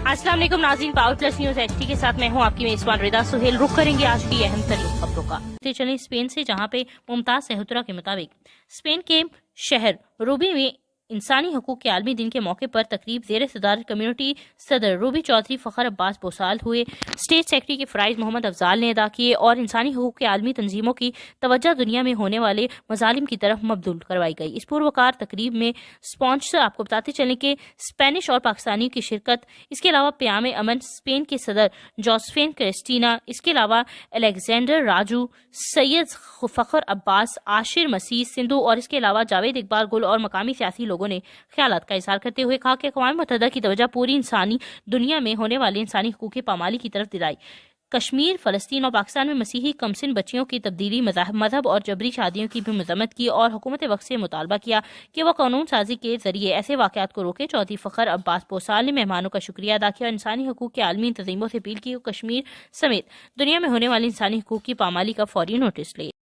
अस्सलाम वालेकुम नाज़रीन, पावर प्लस न्यूज एचडी के साथ मैं हूं आपकी मेजबान रिदा सुहेल। रुख करेंगे आज की अहम तरीन खबरों का। चलें स्पेन से, जहां पे मुमताज सेहुतरा के मुताबिक स्पेन के शहर रूबी में इंसानी हकूक के आलमी दिन के मौके पर तकरीब ज़ेर सदारत कम्युनिटी सदर रूबी चौधरी फ़खर अब्बास बोसाल हुए, स्टेट सेक्रेटरी के फ़राइज़ मोहम्मद अफजाल ने अदा किए और इंसानी हकूक के आलमी तंजीमों की तवज्जो दुनिया में होने वाले मजालिम की तरफ मबदूल करवाई गई। इस पुरवकार तकरीब में स्पॉन्सर आपको बताते चलें कि स्पेनिश और पाकिस्तानियों की शिरकत, इसके अलावा प्याम अमन स्पेन के सदर जोसेफिन क्रिस्टीना, इसके अलावा अलेक्जेंडर राजू, सैयद फ़खर अब्बास, आशिर मसीह सिंधु और इसके अलावा जावेद इकबाल गुल और मकामी सियासी लोगों ने ख्यालात का इजहार करते हुए कहा कि अक़वाम मुत्तहिदा की तवज्जो पूरी इंसानी दुनिया में होने वाले इंसानी हकूक़ की पामाली की तरफ दिलाई। कश्मीर, फ़लस्तीन और पाकिस्तान में मसीही कमसिन बच्चियों की तब्दीली, मजहब और जबरी शादियों की भी मजम्मत की और हुकूमत वक्त से मुतालबा किया कि वह कानून साजी के जरिए ऐसे वाक़यात को रोके। चौधरी फ़खर अब्बास बोसाल ने मेहमानों का शुक्रिया अदा किया और इंसानी हकूक़ के आलमी तंजीमों से अपील की कश्मीर समेत दुनिया में होने वाली इंसानी हकूक़ की पामाली का फौरी नोटिस ले।